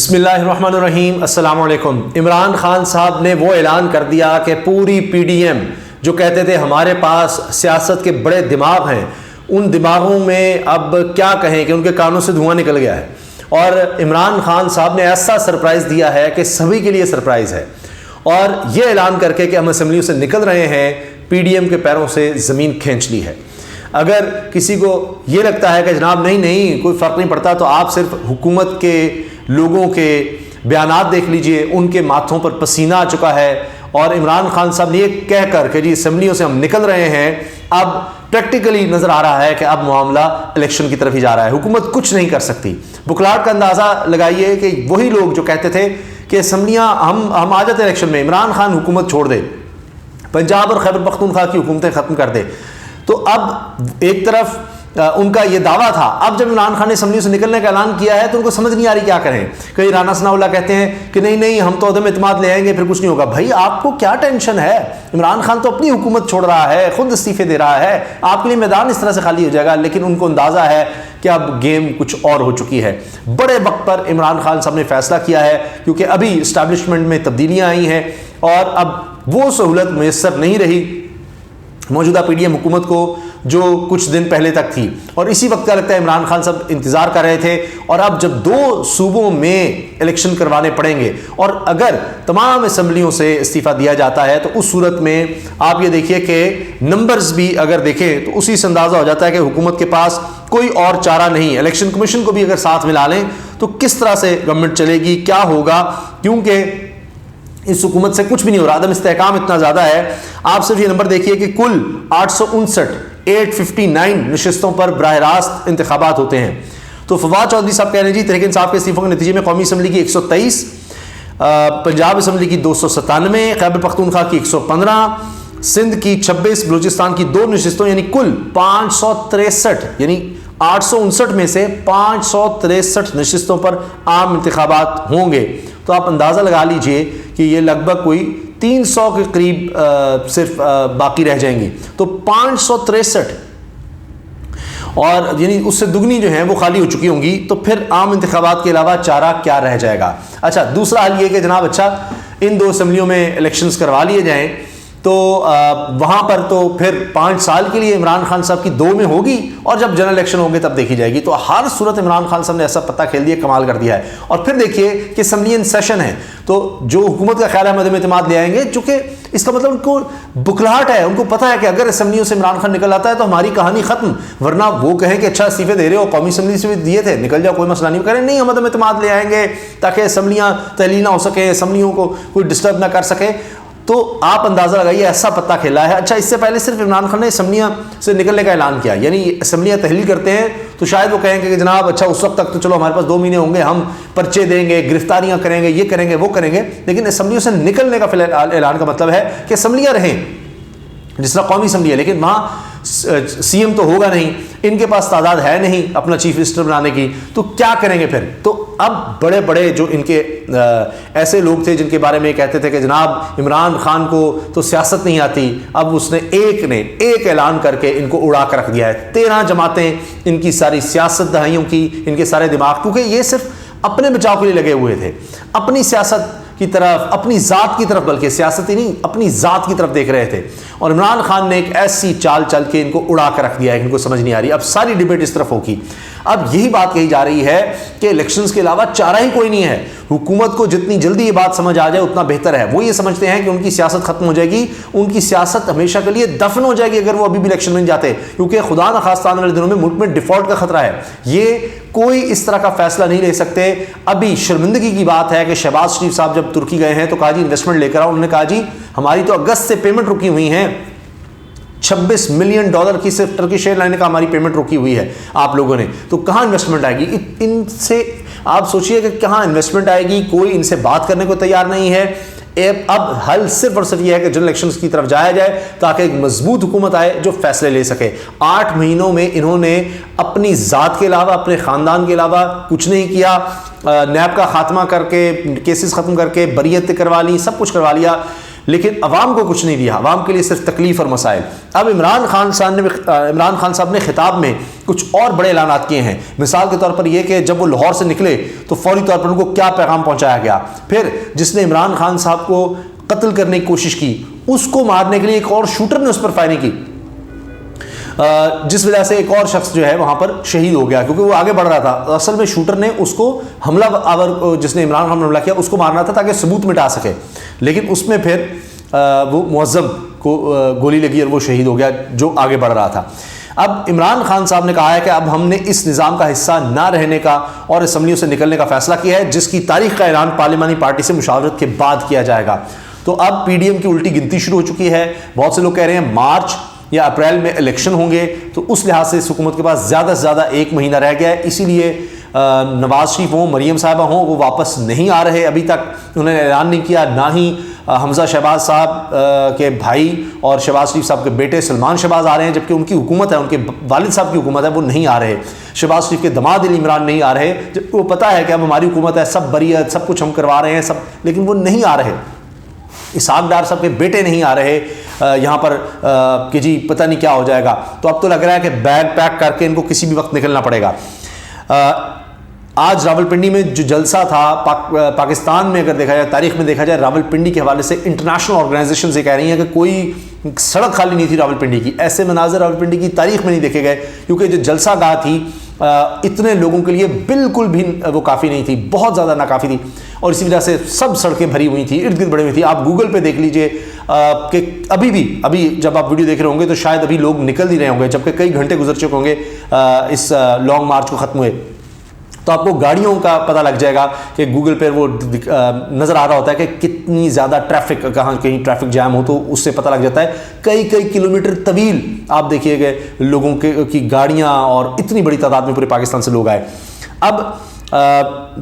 بسم اللہ الرحمن الرحیم، السلام علیکم۔ عمران خان صاحب نے وہ اعلان کر دیا کہ پوری پی ڈی ایم جو کہتے تھے ہمارے پاس سیاست کے بڑے دماغ ہیں، ان دماغوں میں اب کیا کہیں کہ ان کے کانوں سے دھواں نکل گیا ہے، اور عمران خان صاحب نے ایسا سرپرائز دیا ہے کہ سبھی کے لیے سرپرائز ہے، اور یہ اعلان کر کے کہ ہم اسمبلیوں سے نکل رہے ہیں، پی ڈی ایم کے پیروں سے زمین کھینچ لی ہے۔ اگر کسی کو یہ لگتا ہے کہ جناب نہیں کوئی فرق نہیں پڑتا، تو آپ صرف حکومت کے لوگوں کے بیانات دیکھ لیجئے، ان کے ماتھوں پر پسینہ آ چکا ہے، اور عمران خان صاحب نے یہ کہہ کر کہ جی اسمبلیوں سے ہم نکل رہے ہیں، اب پریکٹیکلی نظر آ رہا ہے کہ اب معاملہ الیکشن کی طرف ہی جا رہا ہے، حکومت کچھ نہیں کر سکتی۔ بکلاٹ کا اندازہ لگائیے کہ وہی لوگ جو کہتے تھے کہ اسمبلیاں ہم آ جاتے الیکشن میں، عمران خان حکومت چھوڑ دے، پنجاب اور خیبر پختونخوا کی حکومتیں ختم کر دے، تو اب ایک طرف ان کا یہ دعویٰ تھا، اب جب عمران خان نے اسمبلیوں سے نکلنے کا اعلان کیا ہے تو ان کو سمجھ نہیں آ رہی کیا کریں۔ کئی رانا ثناء اللہ کہتے ہیں کہ نہیں ہم تو عدم اعتماد لے آئیں گے، پھر کچھ نہیں ہوگا۔ بھائی آپ کو کیا ٹینشن ہے؟ عمران خان تو اپنی حکومت چھوڑ رہا ہے، خود استعفے دے رہا ہے، آپ کے لیے میدان اس طرح سے خالی ہو جائے گا، لیکن ان کو اندازہ ہے کہ اب گیم کچھ اور ہو چکی ہے۔ بڑے وقت پر عمران خان صاحب نے فیصلہ کیا ہے، کیونکہ ابھی اسٹیبلشمنٹ میں تبدیلیاں آئی ہیں اور اب وہ سہولت میسر نہیں رہی موجودہ پی ڈی ایم حکومت کو جو کچھ دن پہلے تک تھی، اور اسی وقت کا لگتا ہے عمران خان صاحب انتظار کر رہے تھے، اور اب جب 2 صوبوں میں الیکشن کروانے پڑیں گے اور اگر تمام اسمبلیوں سے استعفیٰ دیا جاتا ہے تو اس صورت میں آپ یہ دیکھیے کہ نمبرز بھی اگر دیکھیں تو اسی سے اندازہ ہو جاتا ہے کہ حکومت کے پاس کوئی اور چارہ نہیں۔ الیکشن کمیشن کو بھی اگر ساتھ ملا لیں تو کس طرح سے گورنمنٹ چلے گی، کیا ہوگا، کیونکہ اس حکومت سے کچھ بھی نہیں ہو رہا، عدم استحکام اتنا زیادہ ہے۔ آپ صرف یہ نمبر دیکھیے کہ کل 859 نشستوں پر براہ راست انتخابات ہوتے ہیں۔ تو فواد چودھری صاحب کہہ رہے ہیں جی تحریک انصاف کے استعفوں کے نتیجے میں قومی اسمبلی کی 123، پنجاب اسمبلی کی 297، خیبر پختونخوا کی 115، سندھ کی 26، بلوچستان کی 2 نشستوں، یعنی کل 563، یعنی 859 میں سے 563 نشستوں پر عام انتخابات ہوں گے۔ تو آپ اندازہ لگا لیجئے کہ یہ لگ بھگ کوئی 300 کے قریب صرف باقی رہ جائیں گی، تو 563، اور یعنی اس سے دگنی جو ہیں وہ خالی ہو چکی ہوں گی، تو پھر عام انتخابات کے علاوہ چارہ کیا رہ جائے گا۔ اچھا، دوسرا حل یہ کہ جناب ان 2 اسمبلیوں میں الیکشنز کروا لیے جائیں، تو وہاں پر تو پھر 5 سال کے لیے عمران خان صاحب کی 2 میں ہوگی، اور جب جنرل الیکشن ہوں گے تب دیکھی جائے گی۔ تو ہر صورت عمران خان صاحب نے ایسا پتہ کھیل دیا، کمال کر دیا ہے۔ اور پھر دیکھیے کہ اسمبلی ان سیشن ہے، تو جو حکومت کا خیال ہے عدم اعتماد لے آئیں گے، چونکہ اس کا مطلب ان کو بکلاہٹ ہے، ان کو پتہ ہے کہ اگر اسمبلیوں سے عمران خان نکل آتا ہے تو ہماری کہانی ختم، ورنہ وہ کہیں کہ اچھا استعفے دے رہے ہو، قومی اسمبلی سے بھی دیے تھے، نکل جاؤ، کوئی مسئلہ نہیں، کریں نہیں ہم عدم اعتماد لے آئیں گے تاکہ اسمبلیاں تحلیل نہ ہو سکیں، اسمبلیوں کو کوئی ڈسٹرب نہ کر سکے۔ تو آپ اندازہ لگائیے ایسا پتہ کھیلا ہے۔ اچھا، اس سے پہلے صرف عمران خان نے اسمبلیاں سے نکلنے کا اعلان کیا، یعنی اسمبلیاں تحلیل کرتے ہیں تو شاید وہ کہیں کہ جناب اچھا اس وقت تک تو چلو ہمارے پاس 2 مہینے ہوں گے، ہم پرچے دیں گے، گرفتاریاں کریں گے، یہ کریں گے، وہ کریں گے، لیکن اسمبلیوں سے نکلنے کا فی الحال اعلان کا مطلب ہے کہ اسمبلیاں رہیں جس طرح قومی اسمبلی ہے، لیکن وہاں سی ایم تو ہوگا نہیں، ان کے پاس تعداد ہے نہیں اپنا چیف منسٹر بنانے کی، تو کیا کریں گے پھر؟ تو اب بڑے بڑے جو ان کے ایسے لوگ تھے جن کے بارے میں کہتے تھے کہ جناب عمران خان کو تو سیاست نہیں آتی، اب اس نے ایک اعلان کر کے ان کو اڑا کر رکھ دیا ہے۔ 13 جماعتیں، ان کی ساری سیاست دہائیوں کی، ان کے سارے دماغ، کیونکہ یہ صرف اپنے بچاؤ کے لیے لگے ہوئے تھے، اپنی سیاست کی طرف، اپنی ذات کی طرف، بلکہ سیاست ہی نہیں اپنی ذات کی طرف دیکھ رہے تھے، اور عمران خان نے ایک ایسی چال چل کے ان کو اڑا کر رکھ دیا ہے، ان کو سمجھ نہیں آ رہی۔ اب ساری ڈیبیٹ اس طرف ہوگی۔ اب یہی بات کہی جا رہی ہے کہ الیکشنز کے علاوہ چارہ ہی کوئی نہیں ہے، حکومت کو جتنی جلدی یہ بات سمجھ آ جائے اتنا بہتر ہے۔ وہ یہ سمجھتے ہیں کہ ان کی سیاست ختم ہو جائے گی، ان کی سیاست ہمیشہ کے لیے دفن ہو جائے گی اگر وہ ابھی بھی الیکشن میں جاتے، کیونکہ خدا نخواستہ آنے والے دنوں میں ملک میں ڈیفالٹ کا خطرہ ہے۔ یہ کوئی اس طرح کا فیصلہ نہیں لے سکتے۔ ابھی شرمندگی کی بات ہے کہ شہباز شریف صاحب جب ترکی گئے ہیں تو کہا جی انویسٹمنٹ لے کر آؤ، انہوں نے کہا جی ہماری تو اگست سے پیمنٹ رکی ہوئی ہیں، $26 ملین کی صرف ٹرکش ایئر لائن کا ہماری پیمنٹ رکی ہوئی ہے آپ لوگوں نے، تو کہاں انویسٹمنٹ آئے گی؟ ان سے آپ سوچئے کہ کہاں انویسٹمنٹ آئے گی، کوئی ان سے بات کرنے کو تیار نہیں ہے۔ اب حل صرف اور صرف یہ ہے کہ جنرل الیکشنز کی طرف جایا جائے تاکہ ایک مضبوط حکومت آئے جو فیصلے لے سکے۔ 8 مہینوں میں انہوں نے اپنی ذات کے علاوہ، اپنے خاندان کے علاوہ کچھ نہیں کیا۔ نیب کا خاتمہ کر کے، کیسز ختم کر کے، بریت کروا لی، سب کچھ کروا لیا، لیکن عوام کو کچھ نہیں دیا، عوام کے لیے صرف تکلیف اور مسائل۔ اب عمران خان صاحب نے خطاب میں کچھ اور بڑے اعلانات کیے ہیں، مثال کے طور پر یہ کہ جب وہ لاہور سے نکلے تو فوری طور پر ان کو کیا پیغام پہنچایا گیا، پھر جس نے عمران خان صاحب کو قتل کرنے کی کوشش کی اس کو مارنے کے لیے ایک اور شوٹر نے اس پر فائرنگ کی، جس وجہ سے ایک اور شخص جو ہے وہاں پر شہید ہو گیا کیونکہ وہ آگے بڑھ رہا تھا۔ اصل میں شوٹر نے اس کو حملہ آور جس نے عمران خان پر حملہ کیا اس کو مارنا تھا تاکہ ثبوت مٹا سکے، لیکن اس میں پھر وہ معظم کو گولی لگی اور وہ شہید ہو گیا جو آگے بڑھ رہا تھا۔ اب عمران خان صاحب نے کہا ہے کہ اب ہم نے اس نظام کا حصہ نہ رہنے کا اور اسمبلیوں سے نکلنے کا فیصلہ کیا ہے، جس کی تاریخ کا اعلان پارلیمانی پارٹی سے مشاورت کے بعد کیا جائے گا۔ تو اب پی ڈی ایم کی الٹی گنتی شروع ہو چکی ہے، بہت سے لوگ کہہ رہے ہیں مارچ یا اپریل میں الیکشن ہوں گے، تو اس لحاظ سے اس حکومت کے پاس زیادہ سے زیادہ 1 مہینہ رہ گیا ہے، اسی لیے نواز شریف ہوں، مریم صاحبہ ہوں، وہ واپس نہیں آ رہے، ابھی تک انہوں نے اعلان نہیں کیا، نہ ہی حمزہ شہباز صاحب کے بھائی اور شہباز شریف صاحب کے بیٹے سلمان شہباز آ رہے ہیں، جبکہ ان کی حکومت ہے، ان کے والد صاحب کی حکومت ہے، وہ نہیں آ رہے۔ شہباز شریف کے دماد علی عمران نہیں آ رہے، جب وہ پتہ ہے کہ اب ہماری حکومت ہے، سب بریت، سب کچھ ہم کروا رہے ہیں سب، لیکن وہ نہیں آ رہے۔ اسحاق ڈار صاحب کے بیٹے نہیں آ رہے یہاں پر کہ جی پتہ نہیں کیا ہو جائے گا، تو اب تو لگ رہا ہے کہ بیگ پیک کر کے ان کو کسی بھی وقت نکلنا پڑے گا۔ آج راولپنڈی میں جو جلسہ تھا پاکستان میں اگر دیکھا جائے، تاریخ میں دیکھا جائے، راولپنڈی کے حوالے سے انٹرنیشنل آرگنائزیشنز یہ کہہ رہی ہیں کہ کوئی سڑک خالی نہیں تھی راولپنڈی کی، ایسے مناظر راولپنڈی کی تاریخ میں نہیں دیکھے گئے، کیونکہ جو جلسہ گاہ تھی اتنے لوگوں کے لیے بالکل بھی وہ کافی نہیں تھی، بہت زیادہ ناکافی تھی، اور اسی وجہ سے سب سڑکیں بھری ہوئی تھیں، ارد گرد بڑی ہوئی تھی۔ آپ گوگل پہ دیکھ لیجئے کہ ابھی جب آپ ویڈیو دیکھ رہے ہوں گے تو شاید ابھی لوگ نکل نہیں رہے ہوں گے، جبکہ کئی گھنٹے گزر چکے ہوں گے اس لانگ مارچ کو ختم ہوئے، تو آپ کو گاڑیوں کا پتہ لگ جائے گا کہ گوگل پہ وہ نظر آ رہا ہوتا ہے کہ کتنی زیادہ ٹریفک، کہاں کہیں ٹریفک جام ہو تو اس سے پتہ لگ جاتا ہے۔ کئی کلومیٹر طویل آپ دیکھیے کہ لوگوں کی گاڑیاں اور اتنی بڑی تعداد میں پورے پاکستان سے لوگ آئے۔ اب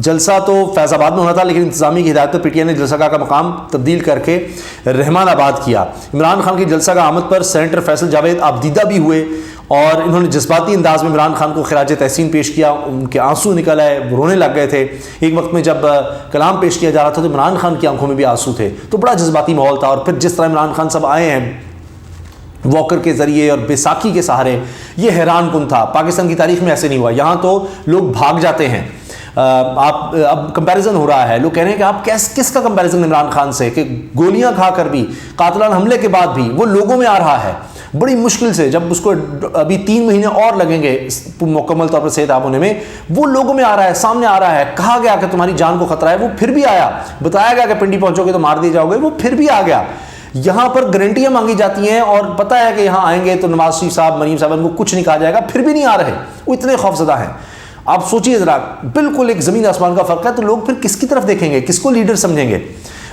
جلسہ تو فیض آباد میں ہونا تھا، لیکن انتظامیہ کی ہدایت پر پی ٹی آئی نے جلسہ گاہ کا مقام تبدیل کر کے رحمان آباد کیا۔ عمران خان کی جلسہ گاہ آمد پر سینیٹر فیصل جاوید آبدیدہ بھی ہوئے اور انہوں نے جذباتی انداز میں عمران خان کو خراج تحسین پیش کیا، ان کے آنسو نکل آئے، رونے لگ گئے تھے۔ ایک وقت میں جب کلام پیش کیا جا رہا تھا تو عمران خان کی آنکھوں میں بھی آنسو تھے، تو بڑا جذباتی ماحول تھا۔ اور پھر جس طرح عمران خان صاحب آئے ہیں واکر کے ذریعے اور بیساکھی کے سہارے، یہ حیران کن تھا، پاکستان کی تاریخ میں ایسے نہیں ہوا۔ یہاں تو لوگ بھاگ جاتے ہیں، آپ اب کمپیریزن ہو رہا ہے، لوگ کہہ رہے ہیں کہ آپ کس کا کمپیریزن عمران خان سے، کہ گولیاں کھا کر بھی، قاتلانہ حملے کے بعد بھی وہ لوگوں میں آ رہا ہے بڑی مشکل سے، جب اس کو ابھی 3 مہینے اور لگیں گے مکمل طور پر صحت یاب ہونے میں، وہ لوگوں میں آ رہا ہے، سامنے آ رہا ہے۔ کہا گیا کہ تمہاری جان کو خطرہ ہے، وہ پھر بھی آیا۔ بتایا گیا کہ پنڈی پہنچو گے تو مار دیے جاؤ گے، وہ پھر بھی آ گیا۔ یہاں پر گارنٹیاں مانگی جاتی ہیں اور پتہ ہے کہ یہاں آئیں گے تو نواز شریف صاحب، مریم صاحب کو کچھ نہیں کہا جائے گا، پھر بھی نہیں آ رہے، وہ اتنے خوفزدہ ہیں۔ آپ سوچیے ذرا، بالکل ایک زمین آسمان کا فرق ہے، تو لوگ پھر کس کی طرف دیکھیں گے، کس کو لیڈر سمجھیں گے؟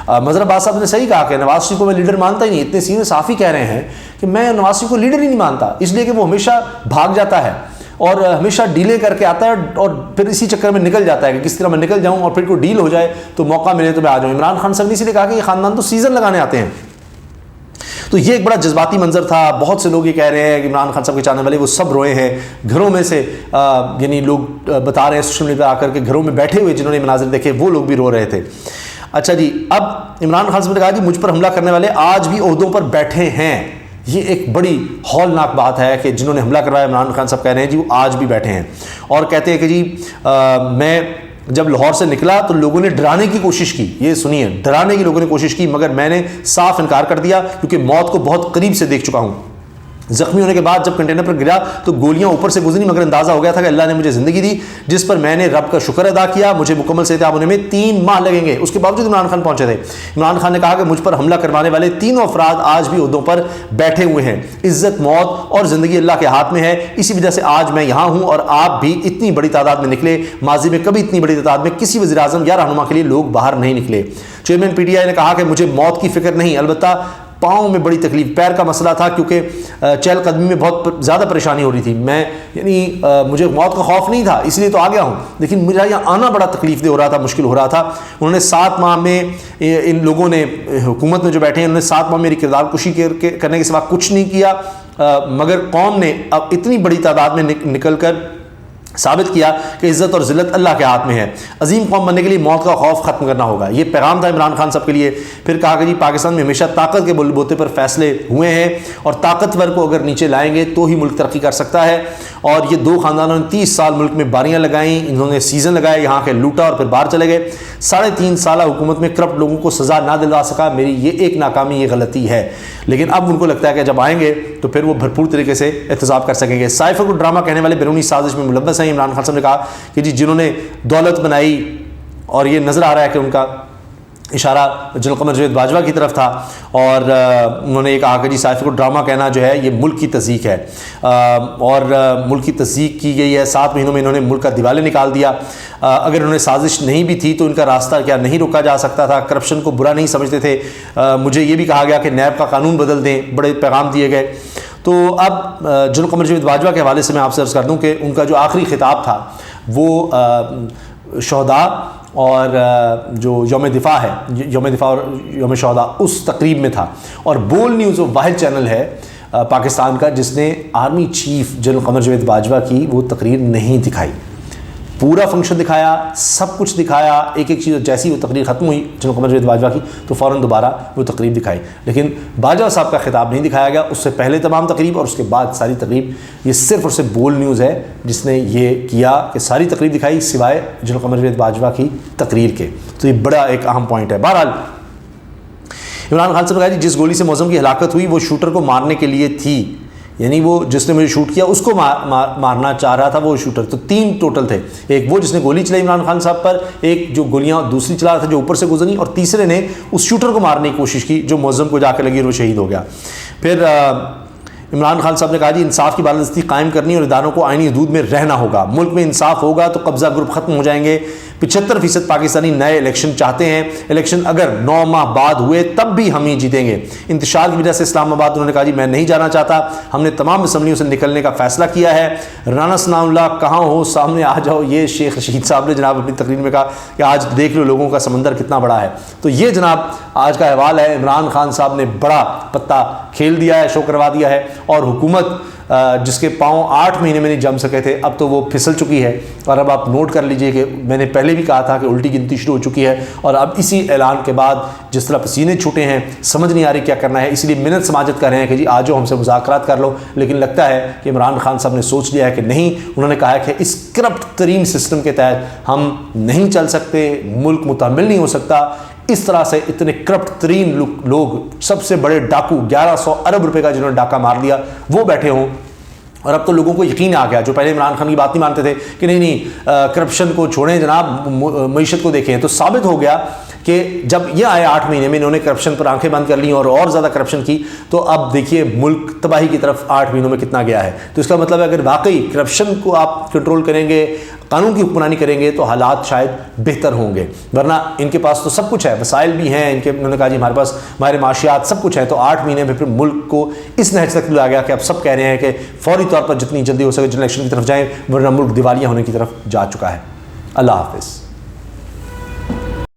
مظہر عباس صاحب نے صحیح کہا کہ نواز شریف کو میں لیڈر مانتا ہی نہیں، اتنے سینئر صحافی کہہ رہے ہیں کہ میں نواز شریف کو لیڈر ہی نہیں مانتا، اس لیے کہ وہ ہمیشہ بھاگ جاتا ہے اور ہمیشہ ڈیلے کر کے آتا ہے اور پھر اسی چکر میں نکل جاتا ہے کہ کس طرح میں نکل جاؤں اور پھر کوئی ڈیل ہو جائے تو موقع ملے تو میں آ جاؤں۔ عمران خان صاحب نے اسی لیے کہا کہ یہ خاندان تو سیزن لگانے آتے ہیں، تو یہ ایک بڑا جذباتی منظر تھا۔ بہت سے لوگ یہ کہہ رہے ہیں کہ عمران خان صاحب کے چاہنے والے وہ سب روئے ہیں، گھروں میں سے یعنی لوگ بتا رہے ہیں سوشل میڈیا پہ آ کر کے گھروں میں بیٹھے ہوئے جنہوں نے مناظر دیکھے وہ لوگ بھی رو رہے تھے۔ اچھا جی، اب عمران خان صاحب نے کہا کہ مجھ پر حملہ کرنے والے آج بھی عہدوں پر بیٹھے ہیں۔ یہ ایک بڑی ہولناک بات ہے کہ جنہوں نے حملہ کروایا عمران خان صاحب کہہ رہے ہیں جی وہ آج بھی بیٹھے ہیں، اور کہتے ہیں کہ جی میں جب لاہور سے نکلا تو لوگوں نے ڈرانے کی کوشش کی، یہ سنیے، ڈرانے کی لوگوں نے کوشش کی، مگر میں نے صاف انکار کر دیا کیونکہ موت کو بہت قریب سے دیکھ چکا ہوں۔ زخمی ہونے کے بعد جب کنٹینر پر گرا تو گولیاں اوپر سے گزری، مگر اندازہ ہو گیا تھا کہ اللہ نے مجھے زندگی دی جس پر میں نے رب کا شکر ادا کیا۔ مجھے مکمل صحت یاب ہونے میں 3 ماہ لگیں گے۔ اس کے باوجود عمران خان پہنچے تھے۔ عمران خان نے کہا کہ مجھ پر حملہ کروانے والے 3 افراد آج بھی عہدوں پر بیٹھے ہوئے ہیں۔ عزت، موت اور زندگی اللہ کے ہاتھ میں ہے، اسی وجہ سے آج میں یہاں ہوں اور آپ بھی اتنی بڑی تعداد میں نکلے۔ ماضی میں کبھی اتنی بڑی تعداد میں کسی وزیر اعظم یا رہنما کے لیے لوگ باہر نہیں نکلے۔ چیئرمین پی ٹی آئی نے کہا کہ مجھے موت کی فکر نہیں، البتہ پاؤں میں بڑی تکلیف، پیر کا مسئلہ تھا کیونکہ چہل قدمی میں بہت زیادہ پریشانی ہو رہی تھی، میں یعنی مجھے موت کا خوف نہیں تھا اس لیے تو آ گیا ہوں، لیکن مجھے یہاں آنا بڑا تکلیف دہ ہو رہا تھا، مشکل ہو رہا تھا۔ انہوں نے 7 ماہ میں ان لوگوں نے حکومت میں جو بیٹھے ہیں انہوں نے 7 ماہ میری کردار کشی کرنے کے سوا کچھ نہیں کیا، مگر قوم نے اب اتنی بڑی تعداد میں نکل کر ثابت کیا کہ عزت اور ذلت اللہ کے ہاتھ میں ہے. عظیم قوم بننے کے لیے موت کا خوف ختم کرنا ہوگا. یہ پیغام تھا عمران خان صاحب کے لیے. پھر کہا کہ جی پاکستان میں ہمیشہ طاقت کے بل بوتے پر فیصلے ہوئے ہیں اور طاقتور کو اگر نیچے لائیں گے تو ہی ملک ترقی کر سکتا ہے. اور یہ دو خاندانوں نے 30 سال ملک میں باریاں لگائیں, انہوں نے سیزن لگائے, یہاں کے لوٹا اور پھر باہر چلے گئے. 3.5 سالہ حکومت میں کرپٹ لوگوں کو سزا نہ دلوا سکا. میری یہ ایک ناکامی, یہ غلطی ہے. لیکن اب ان کو لگتا ہے کہ جب آئیں گے تو پھر وہ بھرپور طریقے سے احتساب کر سکیں گے. سائفر کو ڈرامہ کہنے والے بیرونی سازش میں ملوث ہیں. عمران خان صاحب نے کہا کہ جی جنہوں نے دولت بنائی, اور یہ نظر آ رہا ہے کہ ان کا اشارہ جنرل قمر جاوید باجوہ کی طرف تھا, اور انہوں نے یہ کہا کہ جی سائفر کو ڈرامہ کہنا جو ہے یہ ملک کی تزییق ہے, اور ملک کی تزییق کی گئی ہے. 7 مہینوں میں انہوں نے ملک کا دیوالے نکال دیا. اگر انہوں نے سازش نہیں بھی تھی تو ان کا راستہ کیا نہیں روکا جا سکتا تھا؟ کرپشن کو برا نہیں سمجھتے تھے. مجھے یہ بھی کہا گیا کہ نیب کا قانون بدل دیں, بڑے پیغام دیے گئے. تو اب جنرل قمر جاوید باجوہ کے حوالے سے میں آپ سے عرض کر دوں کہ ان کا جو آخری خطاب تھا وہ شہداء اور جو یوم دفاع ہے, یوم دفاع اور یوم شہداء, اس تقریب میں تھا. اور بول نیوز وہ واحد چینل ہے پاکستان کا جس نے army chief general Qamar Javed Bajwa کی وہ تقریر نہیں دکھائی. پورا فنکشن دکھایا, سب کچھ دکھایا, ایک ایک چیز. جیسی وہ تقریر ختم ہوئی جنرل قمر جاوید باجوہ کی تو فوراً دوبارہ وہ تقریب دکھائی, لیکن باجوہ صاحب کا خطاب نہیں دکھایا گیا. اس سے پہلے تمام تقریب اور اس کے بعد ساری تقریب. یہ صرف اور صرف بول نیوز ہے جس نے یہ کیا کہ ساری تقریب دکھائی سوائے جنرل قمر جاوید باجوہ کی تقریر کے. تو یہ بڑا ایک اہم پوائنٹ ہے. بہرحال عمران خان صاحب نے کہا جی جس گولی سے معظم کی ہلاکت ہوئی وہ شوٹر کو مارنے کے لیے تھی, یعنی وہ جس نے مجھے شوٹ کیا اس کو مارنا چاہ رہا تھا وہ شوٹر. تو 3 ٹوٹل تھے, ایک وہ جس نے گولی چلائی عمران خان صاحب پر, ایک جو گولیاں دوسری چلا رہا تھا جو اوپر سے گزری, اور تیسرے نے اس شوٹر کو مارنے کی کوشش کی جو معظم کو جا کے لگی اور وہ شہید ہو گیا. پھر عمران خان صاحب نے کہا جی انصاف کی بالادستی قائم کرنی اور اداروں کو آئینی حدود میں رہنا ہوگا. ملک میں انصاف ہوگا تو قبضہ گروپ ختم ہو جائیں گے. 75% پاکستانی نئے الیکشن چاہتے ہیں. الیکشن اگر 9 ماہ بعد ہوئے تب بھی ہم ہی جیتیں گے. انتشار کی وجہ سے اسلام آباد انہوں نے کہا جی میں نہیں جانا چاہتا, ہم نے تمام اسمبلیوں سے نکلنے کا فیصلہ کیا ہے. رانا ثناء اللہ کہاں ہو, سامنے آ جاؤ. یہ شیخ رشید صاحب نے جناب اپنی تقریر میں کہا کہ آج دیکھ لو لوگوں کا سمندر کتنا بڑا ہے. تو یہ جناب آج کا احوال ہے. عمران خان صاحب نے بڑا پتہ کھیل دیا ہے, شو کروا دیا ہے, اور حکومت جس کے پاؤں 8 مہینے میں نہیں جم سکے تھے اب تو وہ پھسل چکی ہے. اور اب آپ نوٹ کر لیجئے کہ میں نے پہلے بھی کہا تھا کہ الٹی گنتی شروع ہو چکی ہے, اور اب اسی اعلان کے بعد جس طرح پسینے چھوٹے ہیں سمجھ نہیں آ رہی کیا کرنا ہے, اس لیے منت سماجت کر رہے ہیں کہ جی آجو ہم سے مذاکرات کر لو. لیکن لگتا ہے کہ عمران خان صاحب نے سوچ لیا ہے کہ نہیں. انہوں نے کہا ہے کہ اس کرپٹ ترین سسٹم کے تحت ہم نہیں چل سکتے, ملک متحمل نہیں ہو سکتا. اس طرح سے اتنے کرپٹ ترین لوگ, سب سے بڑے ڈاکو 1100 ارب روپے کا جنہوں نے ڈاکہ مار دیا وہ بیٹھے ہوں. اور اب تو لوگوں کو یقین آ گیا جو پہلے عمران خان کی بات نہیں مانتے تھے کہ نہیں کرپشن کو چھوڑیں جناب, معیشت کو دیکھیں. تو ثابت ہو گیا کہ جب یہ آئے 8 مہینے میں انہوں نے کرپشن پر آنکھیں بند کر لیں اور زیادہ کرپشن کی, تو اب دیکھیے ملک تباہی کی طرف 8 مہینوں میں کتنا گیا ہے. تو اس کا مطلب ہے اگر واقعی کرپشن کو آپ کنٹرول کریں گے, قانون کی حکمرانی کریں گے تو حالات شاید بہتر ہوں گے. ورنہ ان کے پاس تو سب کچھ ہے, وسائل بھی ہیں ان کے. انہوں نے کہا جی ہمارے پاس ہمارے معاشیات سب کچھ ہے. تو 8 مہینے میں پھر ملک کو اس نہج تک لا گیا کہ اب سب کہہ رہے ہیں کہ فوری طور پر جتنی جلدی ہو سکے جنرل الیکشن کی طرف جائیں, ورنہ ملک دیوالیہ ہونے کی طرف جا چکا ہے. اللہ حافظ.